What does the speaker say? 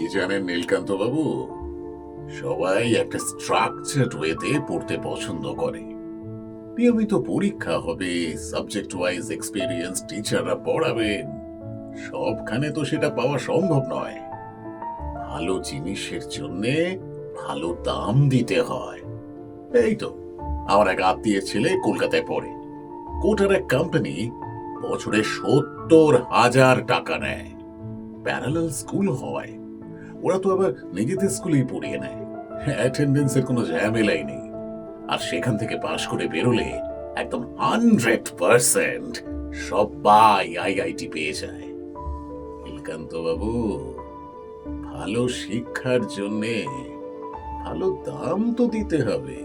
জানেন নীলকান্ত বাবু, সবাই একটা স্ট্রাকচারড ওয়েতে পড়তে পছন্দ করে। নিয়মিত পরীক্ষা হবে, সাবজেক্ট ওয়াইজ এক্সপেরিয়েন্স টিচাররা পড়াবেন। সবখানে তো সেটা পাওয়া সম্ভব নয়। ভালো জিনিসের জন্যে ভালো দাম দিতে হয়। এই তো, আমার এক আত্মীয়ের ছেলে কলকাতায় পড়ে। কোটার এক কোম্পানি বছরে 70,000 টাকা নেয়। প্যারালাল স্কুল হয়, ওরা তো আবার নিজেদের স্কুলেই পড়িয়ে নেয়। অ্যাটেন্ডেন্সের কোনো ঝামেলাই নেই। আর সেখান থেকে পাশ করে বেরোলে একদম 100% সবাই আইআইটি পেয়ে যায়। নীলকান্ত বাবু, ভালো শিক্ষার জন্যে ভালো দাম তো দিতে হবে।